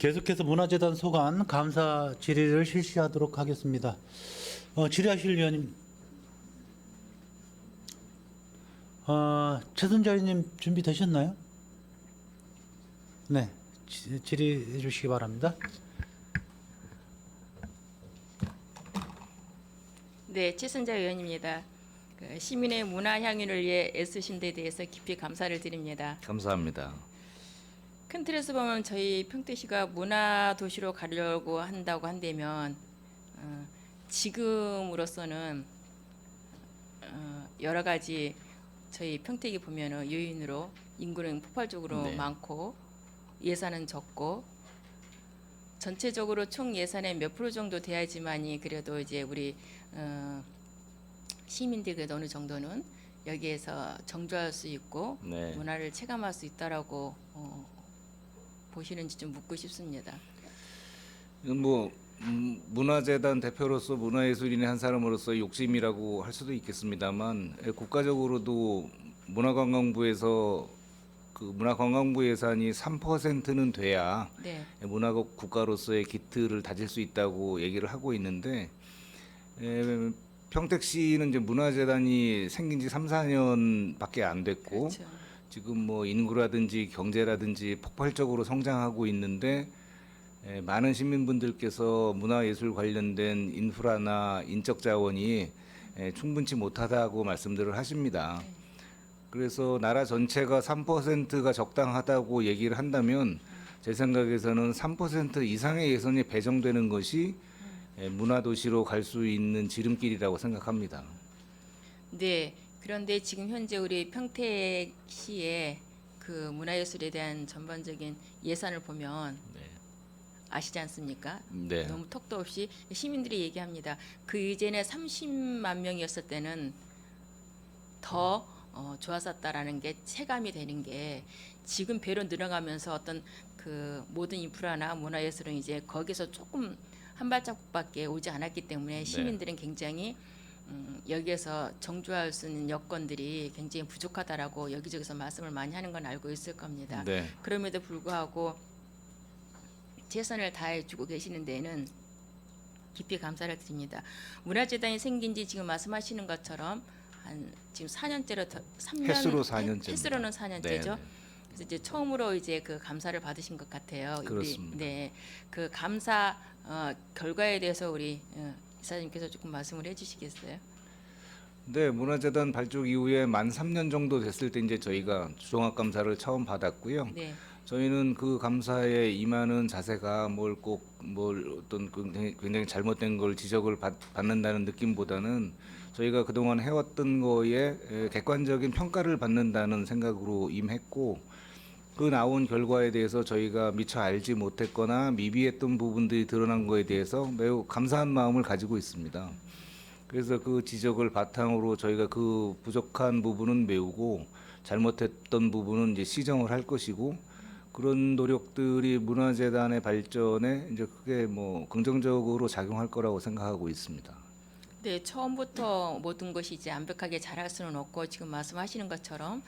계속해서 문화재단 소관 감사 질의를 실시하도록 하겠습니다. 질의하실 위원님, 최순자 의원님 준비되셨나요? 네, 질의해 주시기 바랍니다. 네, 최순자 의원입니다. 시민의 문화 향유를 위해 애쓰신 데 대해서 깊이 감사를 드립니다. 감사합니다. 큰 틀에서 보면 저희 평택시가 문화 도시로 가려고 한다고 한다면 지금으로서는 여러 가지 저희 평택이 보면은 요인으로 인구는 폭발적으로 네. 많고 예산은 적고 전체적으로 총 예산의 몇 프로 정도 돼야지만이 그래도 이제 우리 시민들 그래도 어느 정도는 여기에서 정조할 수 있고 네. 문화를 체감할 수 있다라고 보시는지 좀 묻고 싶습니다. 이건 뭐 문화재단 대표로서 문화예술인의 한 사람으로서 욕심이라고 할 수도 있겠습니다만 국가적으로도 문화관광부에서 그 문화관광부 예산이 3%는 돼야 네, 문화국 국가로서의 기틀을 다질 수 있다고 얘기를 하고 있는데 평택시는 이제 문화재단이 생긴 지 3, 4년밖에 안 됐고 그렇죠. 지금 뭐 인구라든지 경제라든지 폭발적으로 성장하고 있는데 많은 시민분들께서 문화예술 관련된 인프라나 인적 자원이 충분치 못하다고 말씀들을 하십니다. 그래서 나라 전체가 3%가 적당하다고 얘기를 한다면 제 생각에서는 3% 이상의 예산이 배정되는 것이 문화도시로 갈 수 있는 지름길이라고 생각합니다. 네, 그런데 지금 현재 우리 평택시의 그 문화예술에 대한 전반적인 예산을 보면 네. 아시지 않습니까? 네. 너무 턱도 없이 시민들이 얘기합니다. 그 이전에 30만 명이었을 때는 더 좋았었다라는 게 체감이 되는 게 지금 배로 늘어가면서 어떤 그 모든 인프라나 문화예술은 이제 거기서 조금 한 발자국밖에 오지 않았기 때문에 시민들은 굉장히 여기에서 정주할 수 있는 여건들이 굉장히 부족하다라고 여기저기서 말씀을 많이 하는 건 알고 있을 겁니다. 네. 그럼에도 불구하고 최선을 다해주고 계시는 데에는 깊이 감사를 드립니다. 문화재단이 생긴 지 지금 말씀하시는 것처럼 한 지금 4년째로 3년 횟수로 4년째입니다. 횟수로는 4년째죠. 네, 네. 그래서 이제 처음으로 이제 그 감사를 받으신 것 같아요. 그렇습니다. 네, 그 감사 결과에 대해서 우리 이사님께서 조금 말씀을 해주시겠어요? 네, 문화재단 발족 이후에 만 3년 정도 됐을 때 이제 저희가 종합 감사를 처음 받았고요. 네, 저희는 그 감사에 임하는 자세가 뭘 어떤 굉장히 잘못된 걸 지적을 받는다는 느낌보다는 저희가 그동안 해왔던 거에 객관적인 평가를 받는다는 생각으로 임했고 그 나온 결과에 대해서 저희가 미처 알지 못했거나 미비했던 부분들이 드러난 거에 대해서 매우 감사한 마음을 가지고 있습니다. 그래서 그 지적을 바탕으로 저희가 그 부족한 부분은 메우고 잘못했던 부분은 이제 시정을 할 것이고 그런 노력들이 문화재단의 발전에 이제 크게 뭐 긍정적으로 작용할 거라고 생각하고 있습니다. 네, 처음부터 모든 것이 이제 완벽하게 잘할 수는 없고 지금 말씀하시는 것처럼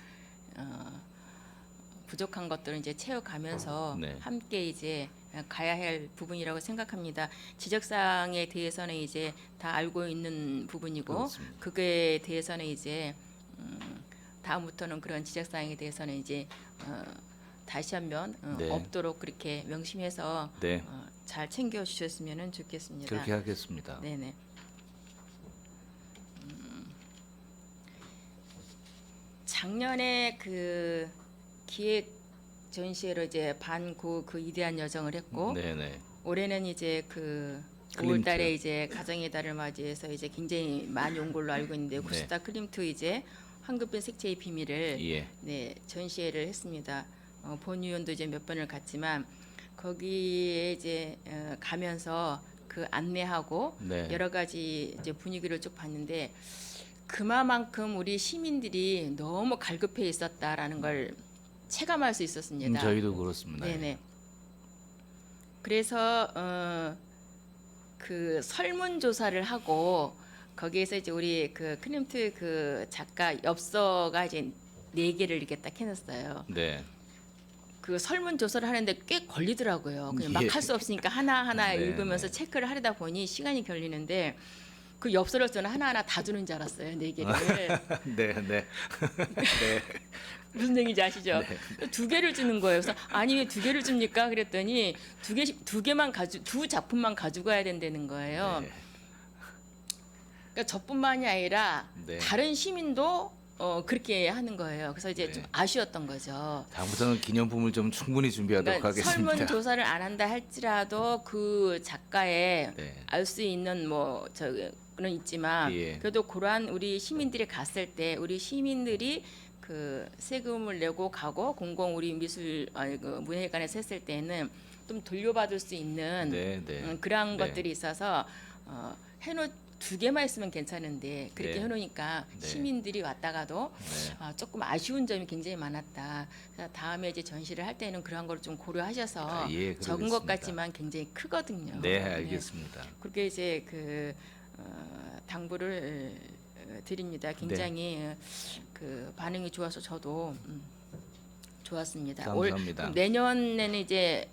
부족한 것들은 이제 채워가면서 네. 함께 이제 가야 할 부분이라고 생각합니다. 지적사항에 대해서는 이제 다 알고 있는 부분이고 그렇습니다. 그거에 대해서는 이제 다음부터는 그런 지적사항에 대해서는 이제 다시 한번 네. 없도록 그렇게 명심해서 네. 잘 챙겨 주셨으면 좋겠습니다. 그렇게 하겠습니다. 네네. 작년에 그 기획 전시회로 이제 반고 그 위대한 여정을 했고 네네. 올해는 이제 그 클림트. 5월달에 이제 가정의 달을 맞이해서 이제 굉장히 많이 온 걸로 알고 있는데 구스타 클림트 이제 황금빛 색채의 비밀을 예. 네 전시회를 했습니다. 본위원도 이제 몇 번을 갔지만 거기에 이제 가면서 그 안내하고 네. 여러 가지 이제 분위기를 쭉 봤는데 그만큼 우리 시민들이 너무 갈급해 있었다라는 걸 체감할 수 있었습니다. 저희도 그렇습니다. 네네. 그래서 그 설문 조사를 하고 거기에서 이제 우리 그 클림트 그 작가 엽서가 이제 4개를 이렇게 딱 해놨어요. 네. 그 설문 조사를 하는데 꽤 걸리더라고요. 그냥 막 예. 할 수 없으니까 하나하나 네, 읽으면서 네. 체크를 하려다 보니 시간이 걸리는데 그 엽서를 저는 하나하나 다 주는 줄 알았어요. 4개를. 네, 네. 네. 무슨 얘기인지 아시죠? 2개를 주는 거예요. 그래서 아니 왜 2개를 줍니까? 그랬더니 2개만 두 작품만 가져가야 된다는 거예요. 네. 그러니까 저뿐만이 아니라 네. 다른 시민도 그렇게 하는 거예요. 그래서 이제 네. 좀 아쉬웠던 거죠. 다음부터는 기념품을 좀 충분히 준비하도록 그러니까 하겠습니다. 설문 조사를 안 한다 할지라도 그 작가의 네. 알 수 있는 뭐 저는 있지만 예. 그래도 그러한 우리 시민들이 갔을 때 우리 시민들이 그 세금을 내고 가고 공공 우리 미술 그 문예관에서 했을 때는 좀 돌려받을 수 있는 네, 네. 그러한 네. 것들이 있어서 해놓 2개만 있으면 괜찮은데 그렇게 네. 해놓으니까 네. 시민들이 왔다가도 네. 조금 아쉬운 점이 굉장히 많았다. 그래서 다음에 이제 전시를 할 때는 그러한 걸 좀 고려하셔서 아, 예, 적은 그러겠습니다. 것 같지만 굉장히 크거든요. 네, 알겠습니다. 그렇게 이제 그 당부를 드립니다. 굉장히 그 반응이 좋아서 저도 좋았습니다. 감사합니다. 그럼 내년에는 이제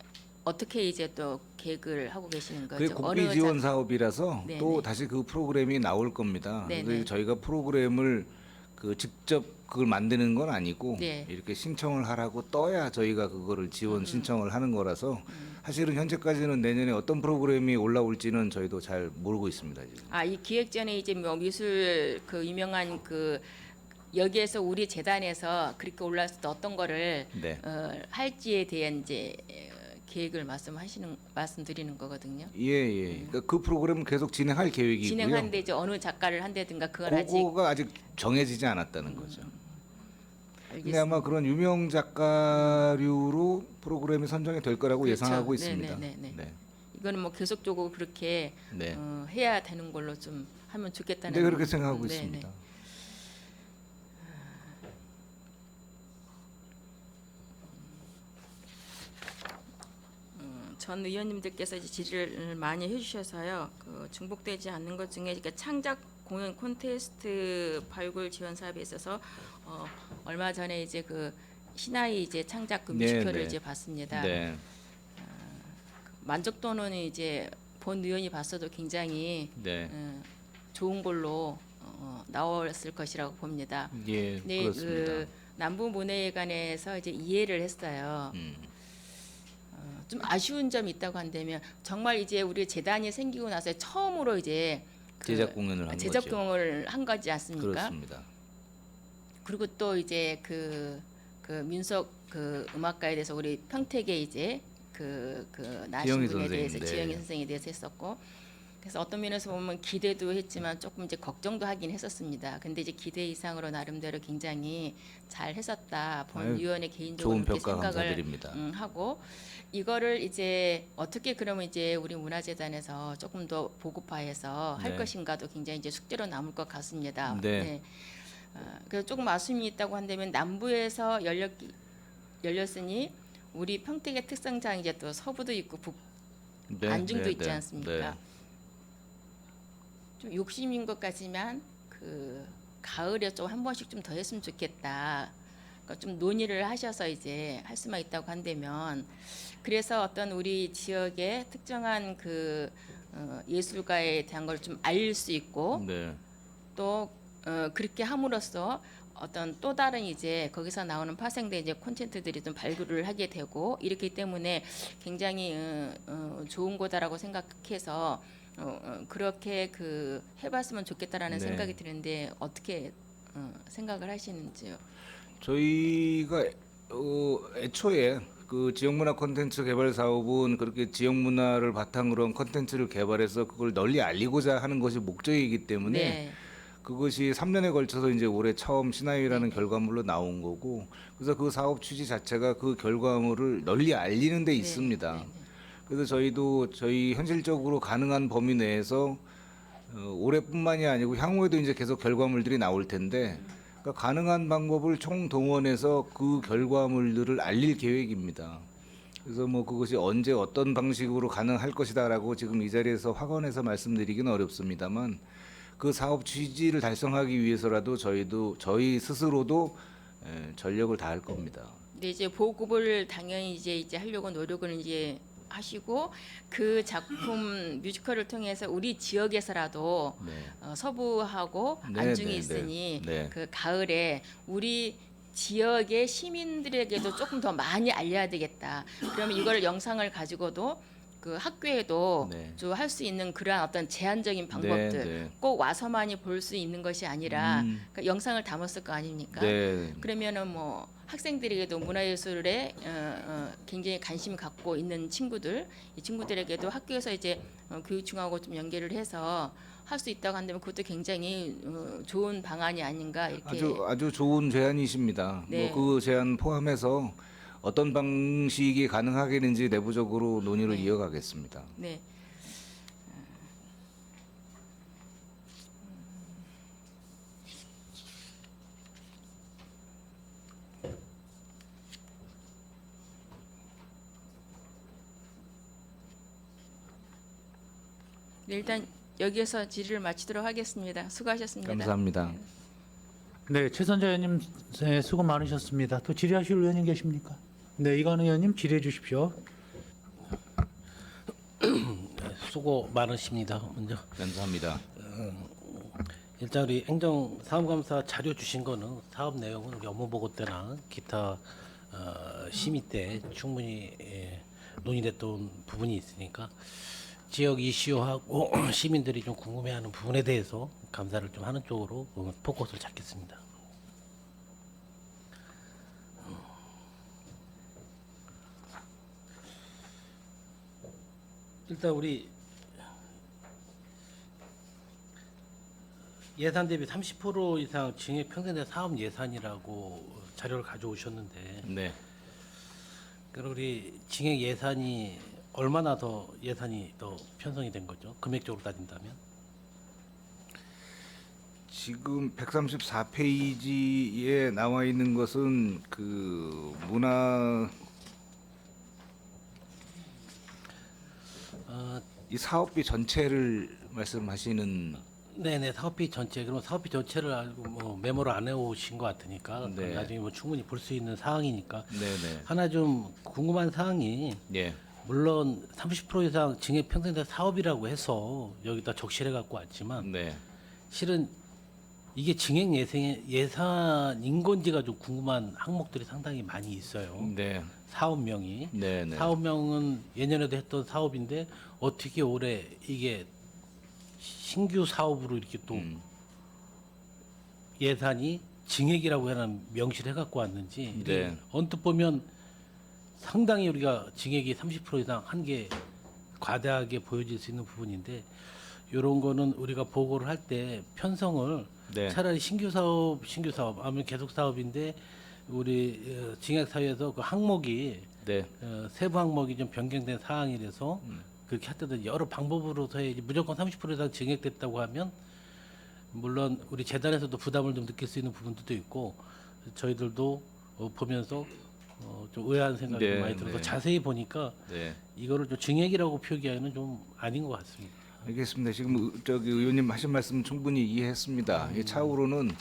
어떻게 이제 또 계획을 하고 계시는 그게 거죠? 국비 지원 사업이라서 네, 또 네. 다시 그 프로그램이 나올 겁니다. 네, 그래서 네. 저희가 프로그램을 그 직접 그걸 만드는 건 아니고 네. 이렇게 신청을 하라고 떠야 저희가 그거를 지원 신청을 하는 거라서 사실은 현재까지는 내년에 어떤 프로그램이 올라올지는 저희도 잘 모르고 있습니다. 지금. 이 기획전에 이제 뭐 미술 그 유명한 그 여기에서 우리 재단에서 그렇게 올라왔을 때 어떤 거를 네. 할지에 대한 이제 계획을 말씀드리는 거거든요. 예, 예. 그러니까 그 프로그램은 계속 진행할 계획이고요. 진행하는데 이제 어느 작가를 한다든가 그건 아직 그거가 아직 정해지지 않았다는 거죠. 근데 알겠습니다. 아마 그런 유명 작가류로 프로그램이 선정이 될 거라고 그렇죠. 예상하고 네, 있습니다. 네, 네, 네. 네. 이거는 뭐 계속적으로 그렇게 네. 해야 되는 걸로 좀 하면 좋겠다는. 네, 그렇게 생각하고 네, 있습니다. 네. 전 의원님들께서 이제 질의를 많이 해주셔서요. 그 중복되지 않는 것 중에 그러니까 창작 공연 콘테스트 발굴 지원 사업에 있어서 얼마 전에 이제 그 신하이 이제 창작 그 네, 뮤지컬을 네. 이제 봤습니다. 네. 만족도는 이제 본 의원이 봤어도 굉장히 네. 좋은 걸로 나왔을 것이라고 봅니다. 예, 네, 그렇습니다. 그 남부문예회관에서 이제 이해를 했어요. 좀 아쉬운 점이 있다고 한다면 정말 이제 우리 재단이 생기고 나서 처음으로 이제 그 제작 공연을 한 제작 거죠. 공연을 한 거지 않습니까? 그렇습니다. 그리고 또 이제 그 민속 그 음악가에 대해서 우리 평택에 이제 그 나신 지영희 분에 선생님, 대해서 네. 지영희 선생에 대해서 했었고 그래서 어떤 면에서 보면 기대도 했지만 조금 이제 걱정도 하긴 했었습니다. 근데 이제 기대 이상으로 나름대로 굉장히 잘 했었다. 본 아유, 위원회 개인적으로 좋은 그렇게 평가 생각을 감사드립니다. 하고 이거를 이제 어떻게 그러면 이제 우리 문화재단에서 조금 더 보급화해서 할 네. 것인가도 굉장히 이제 숙제로 남을 것 같습니다. 네. 그래서 조금 아쉬움이 있다고 한다면 남부에서 열렸으니 우리 평택의 특성상 이제 또 서부도 있고 북 네, 안중도 네, 있지 네, 않습니까? 네. 좀 욕심인 것 같지만 그 가을에 좀 한 번씩 좀 더 했으면 좋겠다. 그러니까 좀 논의를 하셔서 이제 할 수만 있다고 한다면 그래서 어떤 우리 지역의 특정한 그 예술가에 대한 걸 좀 알릴 수 있고 네. 또 그렇게 함으로써 어떤 또 다른 이제 거기서 나오는 파생된 이제 콘텐츠들이 좀 발굴을 하게 되고 이렇기 때문에 굉장히 좋은 거다라고 생각해서 그렇게 그 해봤으면 좋겠다라는 네. 생각이 드는데 어떻게 생각을 하시는지요? 저희가 애초에 그 지역문화 콘텐츠 개발 사업은 그렇게 지역문화를 바탕으로 한 콘텐츠를 개발해서 그걸 널리 알리고자 하는 것이 목적이기 때문에 네. 그것이 3년에 걸쳐서 이제 올해 처음 신화위라는 결과물로 나온 거고 그래서 그 사업 취지 자체가 그 결과물을 널리 알리는 데 있습니다. 네. 그래서 저희도 저희 현실적으로 가능한 범위 내에서 올해뿐만이 아니고 향후에도 이제 계속 결과물들이 나올 텐데 그러니까 가능한 방법을 총동원해서 그 결과물들을 알릴 계획입니다. 그래서 뭐 그것이 언제 어떤 방식으로 가능할 것이다라고 지금 이 자리에서 확언해서 말씀드리기는 어렵습니다만 그 사업 취지를 달성하기 위해서라도 저희 스스로도 전력을 다할 겁니다. 근데 이제 보급을 당연히 이제 하려고 노력을 이제 하시고 그 작품 뮤지컬을 통해서 우리 지역에서라도 네. 서부하고 네, 안중이 네, 있으니 네. 네. 그 가을에 우리 지역의 시민들에게도 조금 더 많이 알려야 되겠다. 그러면 이걸 영상을 가지고도 그 학교에도 네. 좀 할 수 있는 그러한 어떤 제한적인 방법들 네. 꼭 와서만이 볼 수 있는 것이 아니라 음. 그 영상을 담았을 거 아닙니까? 네. 그러면은 뭐 학생들에게도 문화예술에 굉장히 관심 갖고 있는 친구들, 이 친구들에게도 학교에서 이제 교육청하고 좀 연계를 해서 할 수 있다고 한다면 그것도 굉장히 좋은 방안이 아닌가 이렇게. 아주 좋은 제안이십니다. 네. 뭐 그 제안 포함해서 어떤 방식이 가능하겠는지 내부적으로 논의를 네. 이어가겠습니다. 네. 네, 일단 여기에서 질의를 마치도록 하겠습니다. 수고하셨습니다. 감사합니다. 네, 최선자 의원님 수고 많으셨습니다. 또 질의하실 의원님 계십니까? 네, 이관우 의원님 질의해 주십시오. 수고 많으십니다. 먼저 감사합니다. 일단 우리 행정사업감사 자료 주신 거는 사업 내용은 우리 업무 보고 때나 기타 심의 때 충분히 논의됐던 부분이 있으니까 지역 이슈하고 시민들이 좀 궁금해하는 부분에 대해서 감사를 좀 하는 쪽으로 포커스를 잡겠습니다. 일단 우리 예산 대비 30% 이상 징역 평생대 사업 예산이라고 자료를 가져오셨는데, 네. 그럼 우리 징역 예산이 얼마나 더 예산이 더 편성이 된 거죠? 금액적으로 따진다면? 지금 134페이지에 나와 있는 것은 그 문화 이 사업비 전체를 말씀하시는. 네네, 사업비 전체. 그럼 사업비 전체를 알고 뭐 메모를 안 해오신 것 같으니까 네. 나중에 뭐 충분히 볼 수 있는 사항이니까 네네. 하나 좀 궁금한 사항이, 예. 물론 30% 이상 징역 평생대 사업이라고 해서 여기다 적시해 갖고 왔지만 네. 실은 이게 징역 예산인 건지가 좀 궁금한 항목들이 상당히 많이 있어요. 네. 사업명이. 네네. 사업명은 예년에도 했던 사업인데 어떻게 올해 이게 신규 사업으로 이렇게 또 예산이 징역이라고 하는 명시를 해갖고 왔는지 네. 언뜻 보면 상당히 우리가 징역이 30% 이상 한 게 과다하게 보여질 수 있는 부분인데, 이런 거는 우리가 보고를 할 때 편성을 네. 차라리 신규 사업 아니면 계속 사업인데 우리 징역사유에서 그 항목이 네. 세부 항목이 좀 변경된 사항이라서 그렇게 할 때도 여러 방법으로서 해야지, 무조건 30% 이상 징역됐다고 하면 물론 우리 재단에서도 부담을 좀 느낄 수 있는 부분들도 있고 저희들도 보면서 좀 의아한 생각이 네, 많이 들어서 네. 자세히 보니까 네. 이거를 좀 징역이라고 표기하기는 좀 아닌 것 같습니다. 알겠습니다. 지금 저기 의원님 하신 말씀 충분히 이해했습니다. 이 차후로는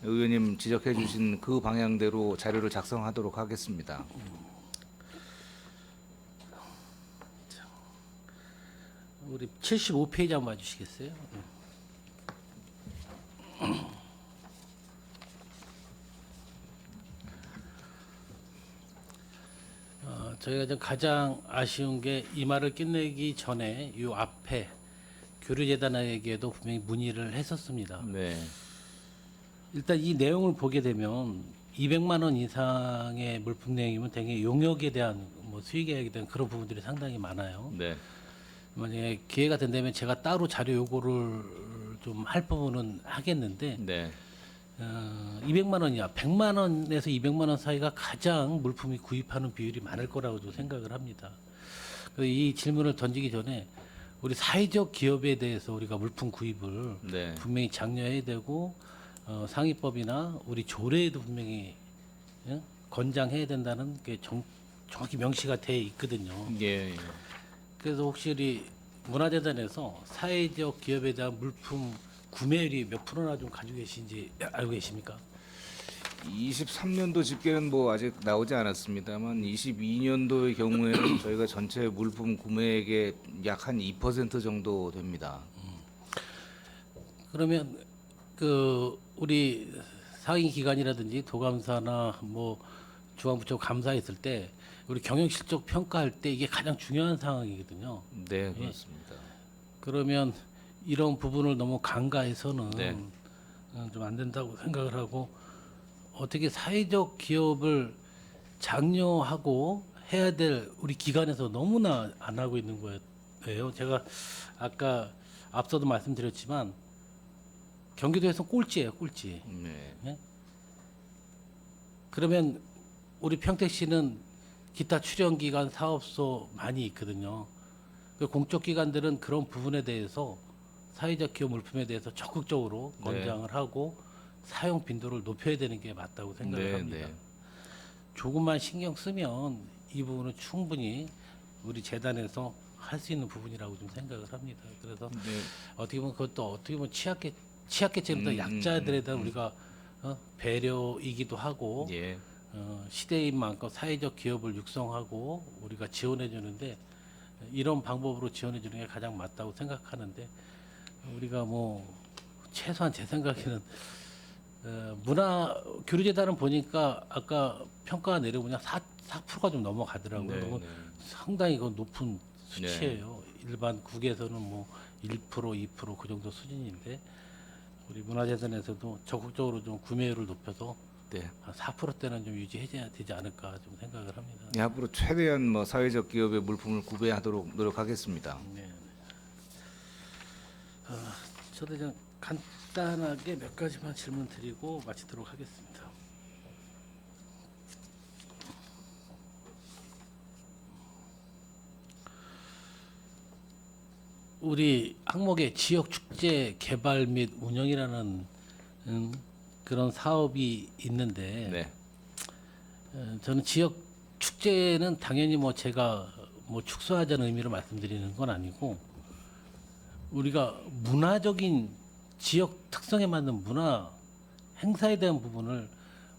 의원님 지적해 주신 그 방향대로 자료를 작성하도록 하겠습니다. 우리 75페이지 한번 봐주시겠어요? 저희가 좀 가장 아쉬운 게 이 말을 끝내기 전에 이 앞에 교류재단에게도 분명히 문의를 했었습니다. 네. 일단 이 내용을 보게 되면 200만 원 이상의 물품 내용이면 되게 용역에 대한 뭐 수익에 대한 그런 부분들이 상당히 많아요. 네. 만약에 기회가 된다면 제가 따로 자료 요구를 좀 할 부분은 하겠는데 네. 200만 원이야. 100만 원에서 200만 원 사이가 가장 물품이 구입하는 비율이 많을 거라고 좀 생각을 합니다. 그래서 이 질문을 던지기 전에 우리 사회적 기업에 대해서 우리가 물품 구입을 네. 분명히 장려해야 되고 상위법이나 우리 조례에도 분명히 권장해야 된다는 게 정확히 명시가 돼 있거든요. 예. 그래서 혹시 우리 문화재단에서 사회적 기업에 대한 물품 구매율이 몇 프로나 좀 가지고 계신지 알고 계십니까? 23년도 집계는 뭐 아직 나오지 않았습니다만 22년도의 경우에는 저희가 전체 물품 구매액의 약 한 2% 정도 됩니다. 그러면 그 우리 상위 기관이라든지 도감사나 뭐 중앙부처 감사했을 때 우리 경영실적 평가할 때 이게 가장 중요한 상황이거든요. 네, 그렇습니다. 그러면 이런 부분을 너무 간과해서는 네. 좀 안 된다고 생각을 하고 어떻게 사회적 기업을 장려하고 해야 될 우리 기관에서 너무나 안 하고 있는 거예요. 제가 아까 앞서도 말씀드렸지만 경기도에서 꼴찌예요, 꼴찌. 네. 그러면 우리 평택시는 기타 출연기관 사업소 많이 있거든요. 그 공적 기관들은 그런 부분에 대해서 사회적 기업 물품에 대해서 적극적으로 네. 권장을 하고 사용 빈도를 높여야 되는 게 맞다고 생각을 네, 합니다. 네. 조금만 신경 쓰면 이 부분은 충분히 우리 재단에서 할 수 있는 부분이라고 좀 생각을 합니다. 그래서 네. 어떻게 보면 그것도 어떻게 보면 취약계층보다 약자들에 대한 우리가 배려이기도 하고 예. 시대인 만큼 사회적 기업을 육성하고 우리가 지원해 주는데 이런 방법으로 지원해 주는 게 가장 맞다고 생각하는데 우리가 뭐 최소한 제 생각에는 문화 교류재단은 보니까 아까 평가가 내려보냐 4%가 좀 넘어가더라고요. 네, 너무 네. 상당히 그 높은 수치예요. 일반 국에서는 뭐 1%, 2%그 정도 수준인데 우리 문화재단에서도 적극적으로 좀 구매율을 높여서 네. 한 4%대는 좀 유지해야 되지 않을까 좀 생각을 합니다. 네, 앞으로 최대한 뭐 사회적 기업의 물품을 구매하도록 노력하겠습니다. 네. 저도 그냥 간단하게 몇 가지만 질문 드리고 마치도록 하겠습니다. 우리 항목에 지역 축제 개발 및 운영이라는 그런 사업이 있는데 네. 저는 지역 축제는 당연히 뭐 제가 뭐 축소하자는 의미로 말씀드리는 건 아니고 우리가 문화적인 지역 특성에 맞는 문화 행사에 대한 부분을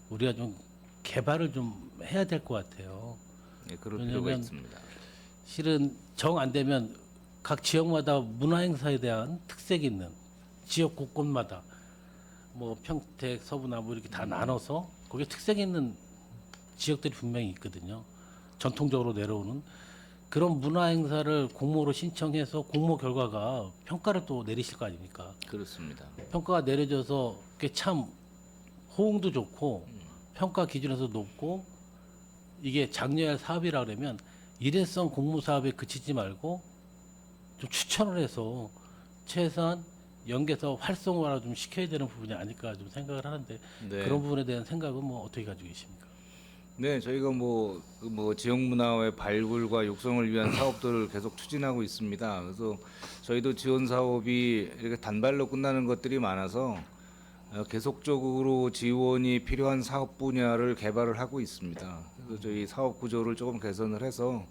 우리가 좀 개발을 좀 해야 될 것 같아요. 네, 그럴 필요가 왜냐하면 있습니다. 실은 정 안 되면 각 지역마다 문화 행사에 대한 특색이 있는 지역 곳곳마다 뭐 평택, 서부나 뭐 이렇게 다 나눠서 거기에 특색 있는 지역들이 분명히 있거든요. 전통적으로 내려오는 그런 문화 행사를 공모로 신청해서 공모 결과가 평가를 또 내리실 거 아닙니까? 그렇습니다. 평가가 내려져서 그게 참 호응도 좋고 평가 기준에서 높고 이게 장려할 사업이라 그러면 일회성 공모 사업에 그치지 말고 좀 추천을 해서 최소한 연계해서 활성화를 좀 시켜야 되는 부분이 아닐까 좀 생각을 하는데 네. 그런 부분에 대한 생각은 뭐 어떻게 가지고 계십니까? 네, 저희가 뭐 지역 문화의 발굴과 육성을 위한 사업들을 계속 추진하고 있습니다. 그래서 저희도 지원 사업이 이렇게 단발로 끝나는 것들이 많아서 계속적으로 지원이 필요한 사업 분야를 개발을 하고 있습니다. 그래서 저희 사업 구조를 조금 개선을 해서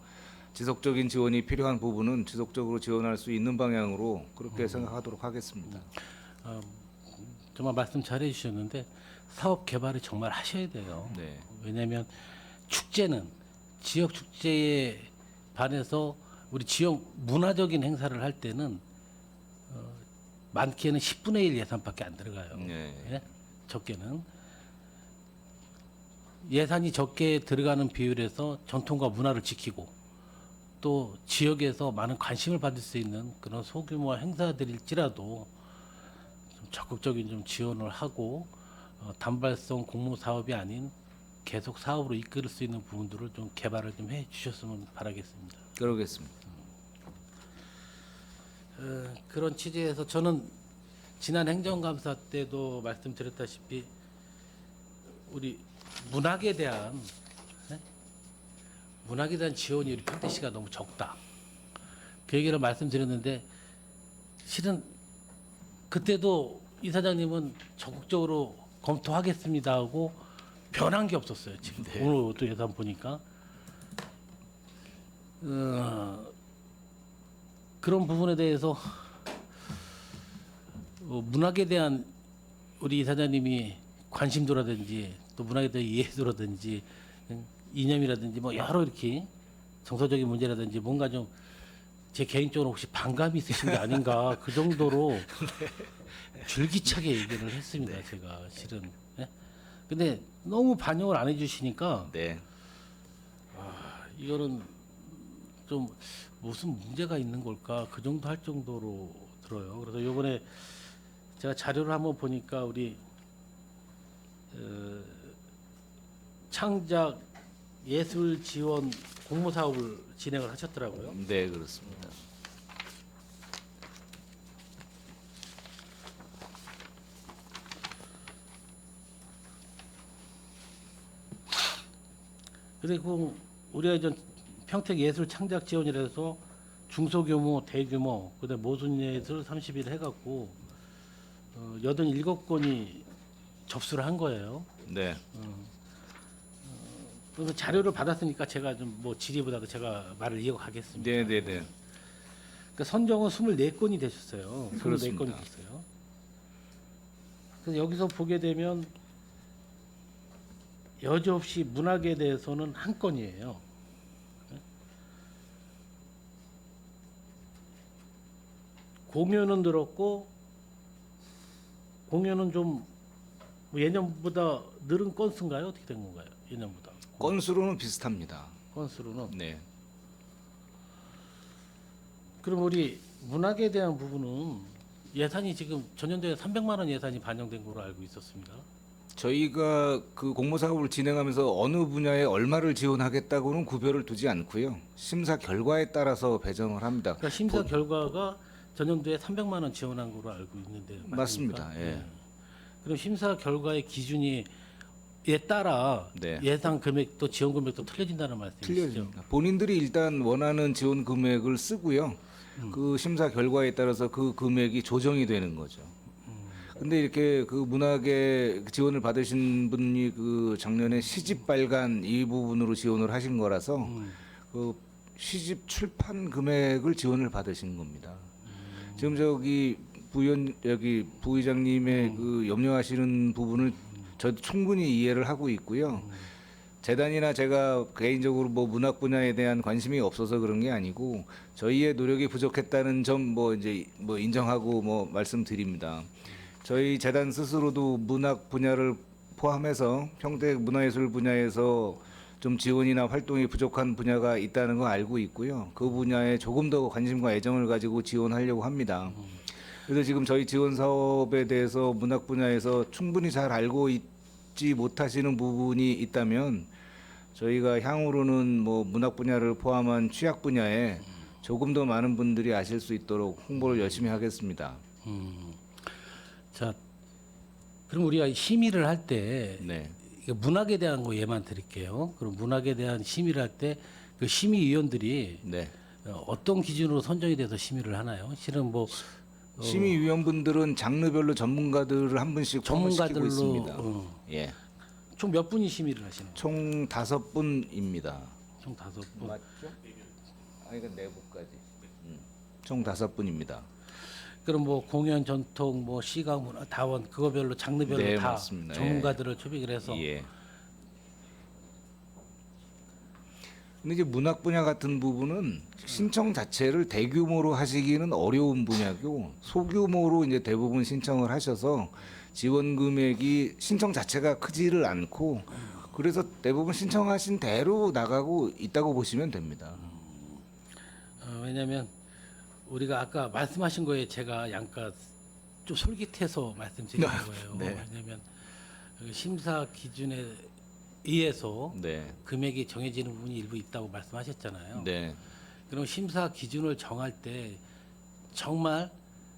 지속적인 지원이 필요한 부분은 지속적으로 지원할 수 있는 방향으로 그렇게 생각하도록 하겠습니다. 정말 말씀 잘 해주셨는데 사업 개발을 정말 하셔야 돼요. 네. 왜냐하면 축제는 지역 축제에 반해서 우리 지역 문화적인 행사를 할 때는 많게는 10분의 1 예산밖에 안 들어가요. 네. 예? 적게는 예산이 적게 들어가는 비율에서 전통과 문화를 지키고 또 지역에서 많은 관심을 받을 수 있는 그런 소규모 행사들일지라도 좀 적극적인 좀 지원을 하고 단발성 공모 사업이 아닌 계속 사업으로 이끌 수 있는 부분들을 좀 개발을 좀 해주셨으면 바라겠습니다. 그러겠습니다. 그런 취지에서 저는 지난 행정감사 때도 말씀드렸다시피 우리 문학에 대한 지원이 우리 평택시가 너무 적다. 그 얘기를 말씀드렸는데 실은 그때도 이사장님은 적극적으로 검토하겠습니다 하고 변한 게 없었어요. 지금 오늘 또 예산 보니까 그런 부분에 대해서 문학에 대한 우리 이사장님이 관심도라든지 또 또 문학에 대한 이해도라든지 이념이라든지 뭐 여러 이렇게 정서적인 문제라든지 뭔가 좀 제 개인적으로 혹시 반감이 있으신 게 아닌가 그 정도로 줄기차게 얘기를 했습니다. 제가 실은. 예? 근데 너무 반영을 안 해주시니까 네. 이거는 좀 무슨 문제가 있는 걸까 그 정도 할 정도로 들어요. 그래서 이번에 제가 자료를 한번 보니까 우리 창작 예술 지원 공모 사업을 진행을 하셨더라고요. 네, 그렇습니다. 그리고 우리가 이제 평택 예술 창작 지원이라서 중소규모, 대규모, 그다음 모순예술 30일 해갖고 87건이 접수를 한 거예요. 네. 그래서 자료를 받았으니까 제가 좀 뭐 질의보다도 제가 말을 이어가겠습니다. 네, 네, 네. 그러니까 선정은 24건이 되셨어요. 24건이 그렇습니다. 됐어요. 그래서 여기서 보게 되면 여지없이 문학에 대해서는 한 건이에요. 공연은 들었고 공연은 좀뭐 예년보다 늘은 건수인가요? 어떻게 된 건가요? 예년보다 건수로는 비슷합니다. 건수로는. 네. 그럼 우리 문학에 대한 부분은 예산이 지금 전년도에 300만 원 예산이 반영된 걸로 알고 있었습니다. 저희가 그 공모 사업을 진행하면서 어느 분야에 얼마를 지원하겠다고는 구별을 두지 않고요. 심사 결과에 따라서 배정을 합니다. 그러니까 심사 결과가 전년도에 300만 원 지원한 걸로 알고 있는데 맞습니다. 맞습니까? 예. 그럼 심사 결과의 기준이 에 따라 네. 예상 금액도 지원 금액도 틀려진다는 말씀이시죠? 틀려집니다. 본인들이 일단 원하는 지원 금액을 쓰고요. 그 심사 결과에 따라서 그 금액이 조정이 되는 거죠. 근데 이렇게 그 문학에 지원을 받으신 분이 그 작년에 시집 발간 이 부분으로 지원을 하신 거라서 그 시집 출판 금액을 지원을 받으신 겁니다. 지금 저기 여기 부의장님의 그 염려하시는 부분을 저도 충분히 이해를 하고 있고요. 재단이나 제가 개인적으로 뭐 문학 분야에 대한 관심이 없어서 그런 게 아니고 저희의 노력이 부족했다는 점 뭐 이제 뭐 인정하고 뭐 말씀드립니다. 저희 재단 스스로도 문학 분야를 포함해서 평택 문화예술 분야에서 좀 지원이나 활동이 부족한 분야가 있다는 거 알고 있고요. 그 분야에 조금 더 관심과 애정을 가지고 지원하려고 합니다. 그래서 지금 저희 지원 사업에 대해서 문학 분야에서 충분히 잘 알고 있지 못하시는 부분이 있다면 저희가 향후로는 뭐 문학 분야를 포함한 취약 분야에 조금 더 많은 분들이 아실 수 있도록 홍보를 열심히 하겠습니다. 자, 그럼 우리가 심의를 할 때 네. 문학에 대한 거 예만 드릴게요. 그럼 문학에 대한 심의를 할 때 그 심의위원들이 네. 어떤 기준으로 선정이 돼서 심의를 하나요? 실은 뭐 심의위원분들은 장르별로 전문가들을 한 분씩 포함시키고 있습니다. 예. 총 몇 분이 심의를 하시는 거예요? 총 5분입니다. 총 5분. 맞죠? 아 이건 내부까지. 총 5분입니다. 그럼 뭐 공연 전통 뭐 시각 문화 다원 그거별로 장르별로 네, 다 맞습니다. 전문가들을 초빙을 해서 예. 근데 이제 문학 분야 같은 부분은 신청 자체를 대규모로 하시기는 어려운 분야고 소규모로 이제 대부분 신청을 하셔서 지원 금액이 신청 자체가 크지를 않고 그래서 대부분 신청하신 대로 나가고 있다고 보시면 됩니다. 왜냐하면 우리가 아까 말씀하신 거에 제가 약간 좀 솔깃해서 말씀드리는 거예요. 네. 왜냐하면 그 심사 기준에 의해서 네. 금액이 정해지는 부분이 일부 있다고 말씀하셨잖아요. 네. 그럼 심사 기준을 정할 때 정말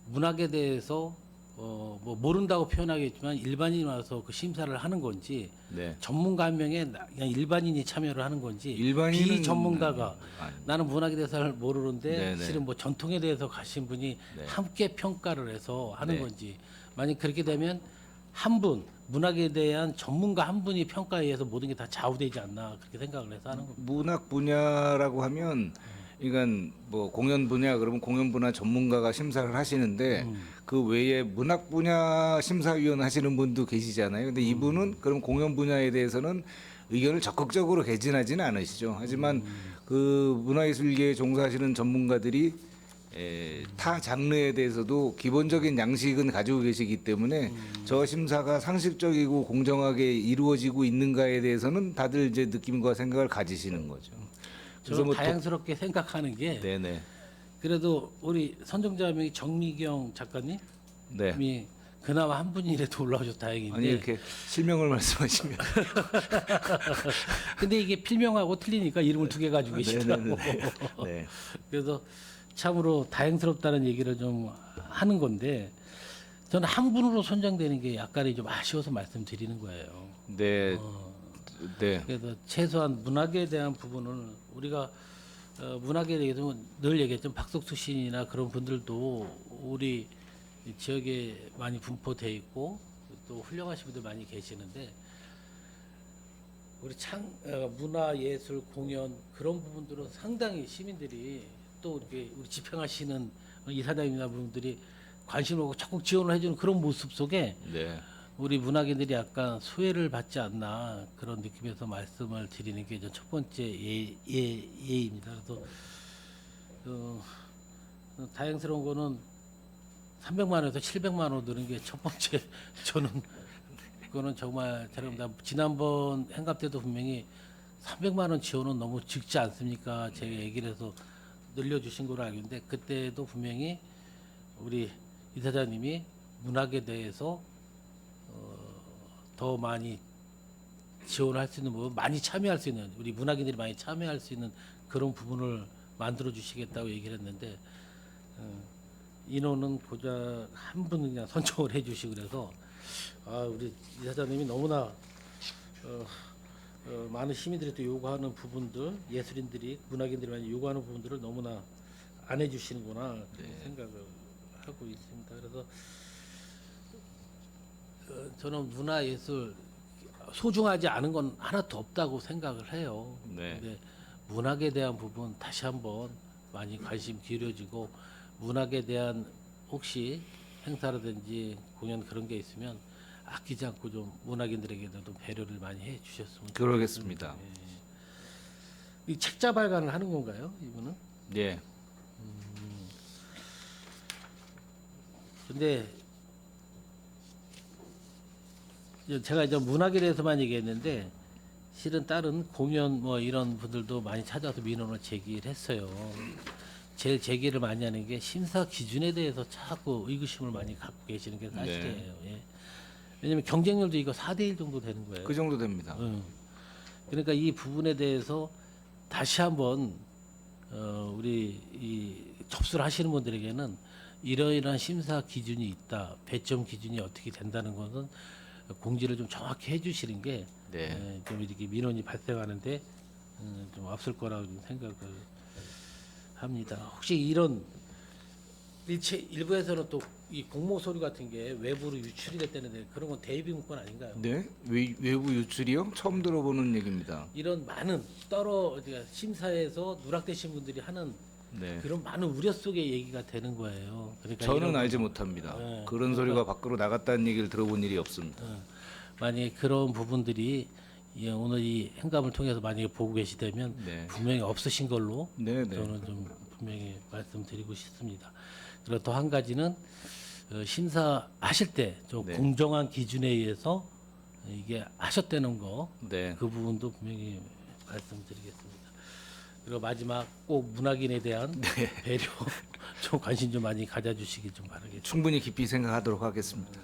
문학에 대해서 뭐 모른다고 표현하겠지만 일반인이 와서 그 심사를 하는 건지 네. 전문가 한 명에 그냥 일반인이 참여를 하는 건지 일반인은 비전문가가 아니, 나는 문학에 대해서 잘 모르는데 네네. 실은 뭐 전통에 대해서 가신 분이 네. 함께 평가를 해서 하는 네. 건지 만약 그렇게 되면 한 분 문학에 대한 전문가 한 분이 평가에 의해서 모든 게 다 좌우되지 않나 그렇게 생각을 해서 하는 겁니다. 문학 분야라고 하면 그러니까 뭐 공연 분야 그러면 공연 분야 전문가가 심사를 하시는데 그 외에 문학 분야 심사위원 하시는 분도 계시잖아요. 근데 이분은 그럼 공연 분야에 대해서는 의견을 적극적으로 개진하지는 않으시죠. 하지만 그 문화예술계에 종사하시는 전문가들이 타 장르에 대해서도 기본적인 양식은 가지고 계시기 때문에 저 심사가 상식적이고 공정하게 이루어지고 있는가에 대해서는 다들 이제 느낌과 생각을 가지시는 거죠. 저는 뭐 다양스럽게 생각하는 게 네네. 그래도 우리 선정자 명이 정미경 작가님이 네. 그나마 한 분이라도 올라오셔서 다행인데 아니 이렇게 실명을 말씀하시면 근데 이게 필명하고 틀리니까 이름을 두 개 가지고 계시더라고. 네. 그래서 참으로 다행스럽다는 얘기를 좀 하는 건데 저는 한 분으로 선정되는 게 약간의 좀 아쉬워서 말씀드리는 거예요. 네. 네. 그래서 최소한 문학에 대한 부분을 우리가 문학에 대해서 늘 얘기했던 박석수 시인이나 그런 분들도 우리 지역에 많이 분포돼 있고 또 훌륭하신 분들 많이 계시는데 우리 문화 예술 공연 그런 부분들은 상당히 시민들이 또 이렇게 우리 집행하시는 이사장이나 분들이 관심을 갖고 적극 지원을 해주는 그런 모습 속에 네. 우리 문학인들이 약간 소외를 받지 않나 그런 느낌에서 말씀을 드리는 게 첫 번째 예입니다. 그래서 다행스러운 거는 300만 원에서 700만 원 늘은 게 첫 번째 저는 그거는 정말 잘합니다. 지난번 행갑 때도 분명히 300만 원 지원은 너무 적지 않습니까? 제가 얘기를 해서 늘려주신 걸로 알고 있는데 그때도 분명히 우리 이사장님이 문학에 대해서 더 많이 지원할 수 있는 부분, 많이 참여할 수 있는 우리 문학인들이 많이 참여할 수 있는 그런 부분을 만들어 주시겠다고 얘기를 했는데 인원은 고작 한 분 그냥 선정을 해주시고 그래서 우리 이사장님이 너무나 많은 시민들이 또 요구하는 부분들, 예술인들이 문학인들이 많이 요구하는 부분들을 너무나 안 해주시는구나 그런 생각을 하고 있습니다. 그래서 저는 문화예술 소중하지 않은 건 하나도 없다고 생각을 해요. 네. 근데 문학에 대한 부분 다시 한번 많이 관심 기울여지고 문학에 대한 혹시 행사라든지 공연 그런 게 있으면 아끼지 않고 좀 문학인들에게도 좀 배려를 많이 해 주셨으면 그러겠습니다. 좋겠습니다. 이 책자 발간을 하는 건가요, 이분은? 네. 근데 제가 이제 문학에 대해서만 얘기했는데 실은 다른 공연 뭐 이런 분들도 많이 찾아서 민원을 제기를 했어요. 제일 제기를 많이 하는 게 심사 기준에 대해서 자꾸 의구심을 많이 갖고 계시는 게 사실이에요. 예. 왜냐하면 경쟁률도 이거 4대1 정도 되는 거예요. 그 정도 됩니다. 그러니까 이 부분에 대해서 다시 한번 우리 이 접수를 하시는 분들에게는 이러이러한 심사 기준이 있다, 배점 기준이 어떻게 된다는 것은 공지를 좀 정확히 해주시는 게 좀 이렇게 민원이 발생하는데 좀 앞설 거라고 좀 생각을 합니다. 혹시 이런 일부에서는 또 이 공모 서류 같은 게 외부로 유출이 됐다는데 그런 건 대비 문건 아닌가요? 네. 외부 유출이요? 처음 들어보는 얘기입니다. 이런 많은 심사에서 누락되신 분들이 하는 네. 그런 많은 우려 속의 얘기가 되는 거예요. 그러니까 저는 이런 알지 거- 못합니다. 네. 그런 소리가 밖으로 나갔다는 얘기를 들어본 일이 없습니다. 만약에 그런 부분들이 오늘 이 행감을 통해서 만약에 보고 계시다면 네. 분명히 없으신 걸로 네, 네. 저는 좀 분명히 말씀드리고 싶습니다. 그리고 또 한 가지는 심사하실 때 좀 네. 공정한 기준에 의해서 이게 하셨다는 거 네. 그 부분도 분명히 말씀드리겠습니다. 그리고 마지막 꼭 문학인에 대한 배려 좀 관심 좀 많이 가져주시기 좀 바라겠습니다. 충분히 깊이 생각하도록 하겠습니다.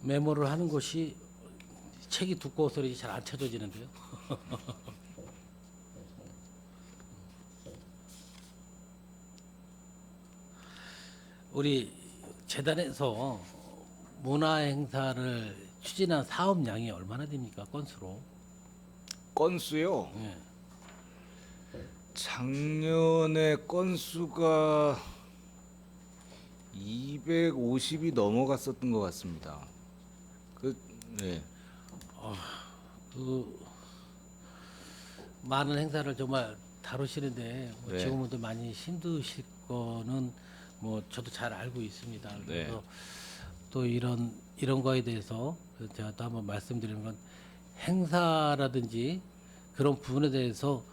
메모를 하는 것이 책이 두꺼워서 잘 안 쳐져지는데요. 우리 재단에서 문화 행사를 추진한 사업량이 얼마나 됩니까? 건수로? 건수요. 예. 작년에 건수가 250이 넘어갔었던 것 같습니다. 네. 그 많은 행사를 정말 다루시는데 뭐 네. 지금도 많이 힘드실 거는 뭐 저도 잘 알고 있습니다. 그래서 또 이런 거에 대해서 제가 또 한번 말씀드리는 건 행사라든지 그런 부분에 대해서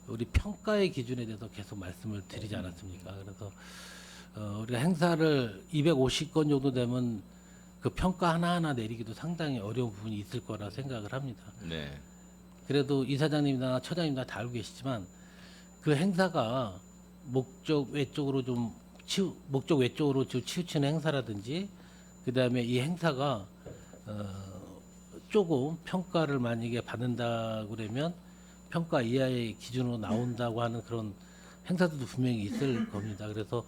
우리 평가의 기준에 대해서 계속 말씀을 드리지 않았습니까? 그래서 우리가 행사를 250건 정도 되면 그 평가 하나하나 내리기도 상당히 어려운 부분이 있을 거라 생각을 합니다. 네. 그래도 이사장님이나 처장님이나 다 알고 계시지만 그 행사가 목적 외쪽으로 좀 치우치는 행사라든지 그다음에 이 행사가 조금 평가를 만약에 받는다 그러면 평가 이하의 기준으로 나온다고 하는 그런 행사들도 분명히 있을 겁니다. 그래서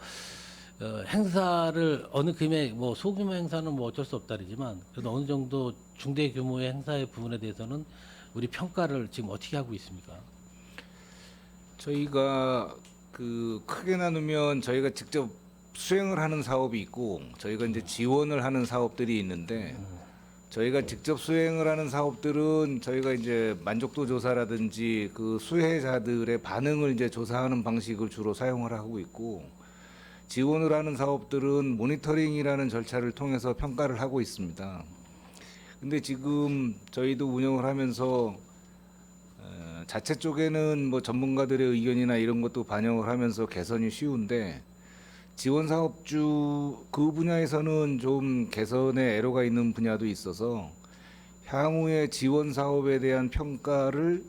행사를 어느 금액 뭐 소규모 행사는 뭐 어쩔 수 없다르지만 그래도 어느 정도 중대 규모의 행사의 부분에 대해서는 우리 평가를 지금 어떻게 하고 있습니까? 저희가 그 크게 나누면 저희가 직접 수행을 하는 사업이 있고 저희가 이제 지원을 하는 사업들이 있는데 저희가 직접 수행을 하는 사업들은 저희가 이제 만족도 조사라든지 그 수혜자들의 반응을 이제 조사하는 방식을 주로 사용을 하고 있고 지원을 하는 사업들은 모니터링이라는 절차를 통해서 평가를 하고 있습니다. 근데 지금 저희도 운영을 하면서 자체 쪽에는 뭐 전문가들의 의견이나 이런 것도 반영을 하면서 개선이 쉬운데 지원 사업주 그 분야에서는 좀 개선의 애로가 있는 분야도 있어서 향후에 지원 사업에 대한 평가를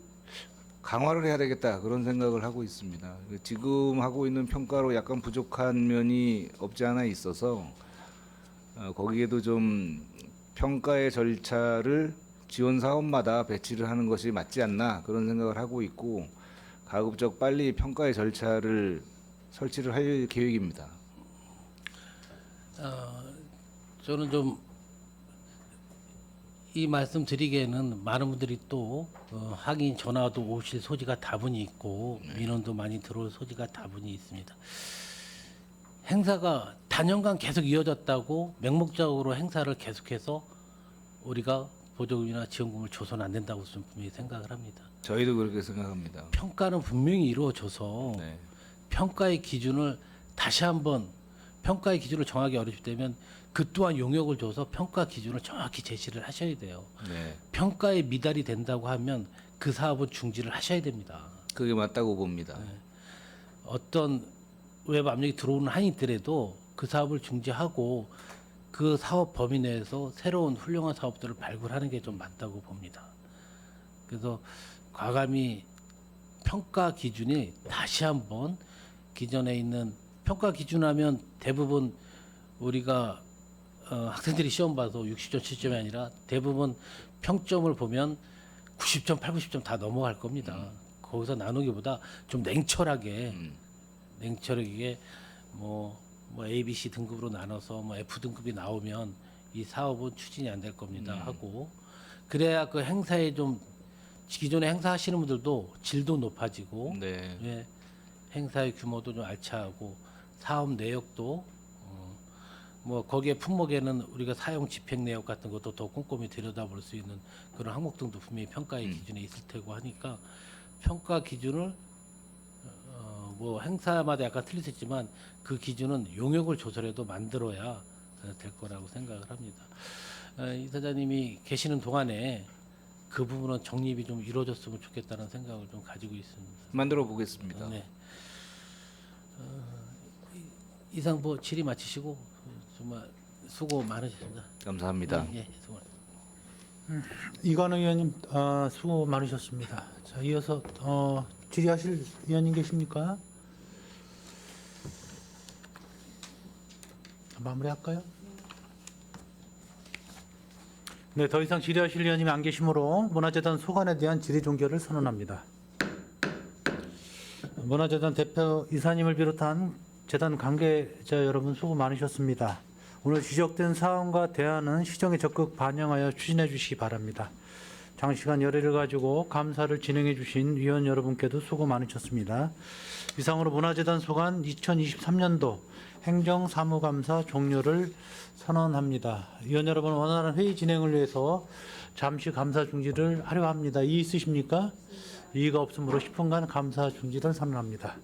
강화를 해야 되겠다 그런 생각을 하고 있습니다. 지금 하고 있는 평가로 약간 부족한 면이 없지 않아 있어서 거기에도 좀 평가의 절차를 지원 사업마다 배치를 하는 것이 맞지 않나 그런 생각을 하고 있고 가급적 빨리 평가의 절차를 설치를 할 계획입니다. 저는 좀 이 말씀 드리기에는 많은 분들이 또 확인 전화도 오실 소지가 다분히 있고 민원도 많이 들어올 소지가 다분히 있습니다. 행사가 단연간 계속 이어졌다고 맹목적으로 행사를 계속해서 우리가 보조금이나 지원금을 줘서는 안 된다고 좀 분명히 생각을 합니다. 저희도 그렇게 생각합니다. 평가는 분명히 이루어져서 네. 평가의 기준을 다시 한번 평가의 기준을 정하기 어렵기 때문에 그 또한 용역을 줘서 평가 기준을 정확히 제시를 하셔야 돼요. 네. 평가에 미달이 된다고 하면 그 사업은 중지를 하셔야 됩니다. 그게 맞다고 봅니다. 어떤 외부 압력이 들어오는 한이 있더라도 그 사업을 중지하고 그 사업 범위 내에서 새로운 훌륭한 사업들을 발굴하는 게 좀 맞다고 봅니다. 그래서 과감히 평가 기준이 다시 한번 기존에 있는 평가 기준하면 대부분 우리가 학생들이 시험 봐서 60점, 70점이 아니라 대부분 평점을 보면 90점, 8, 90점 다 넘어갈 겁니다. 거기서 나누기보다 좀 냉철하게 뭐 A, B, C 등급으로 나눠서 뭐 F 등급이 나오면 이 사업은 추진이 안 될 겁니다 하고 그래야 그 행사에 좀 기존에 행사하시는 분들도 질도 높아지고 네. 예, 행사의 규모도 좀 알차하고 사업 내역도 뭐 거기에 품목에는 우리가 사용 집행 내역 같은 것도 더 꼼꼼히 들여다볼 수 있는 그런 항목 등도 분명히 평가의 기준에 있을 테고 하니까 평가 기준을 뭐 행사마다 약간 틀릴 수 있지만 그 기준은 용역을 조절해도 만들어야 될 거라고 생각을 합니다. 이사장님이 계시는 동안에 그 부분은 정립이 좀 이루어졌으면 좋겠다는 생각을 좀 가지고 있습니다. 만들어 보겠습니다. 네. 이상 뭐 질의 마치시고 정말 수고 많으셨습니다. 감사합니다. 예, 수고. 이관우 의원님 수고 많으셨습니다. 자, 이어서 질의하실 의원님 계십니까? 마무리할까요? 네, 더 이상 질의하실 의원님이 안 계시므로 문화재단 소관에 대한 질의 종결을 선언합니다. 문화재단 대표 이사님을 비롯한 재단 관계자 여러분 수고 많으셨습니다. 오늘 지적된 사안과 대안은 시정에 적극 반영하여 추진해 주시기 바랍니다. 장시간 열의를 가지고 감사를 진행해 주신 위원 여러분께도 수고 많으셨습니다. 이상으로 문화재단 소관 2023년도 행정사무감사 종료를 선언합니다. 위원 여러분, 원활한 회의 진행을 위해서 잠시 감사 중지를 하려 합니다. 이의 있으십니까? 이의가 없으므로 10분간 감사 중지를 선언합니다.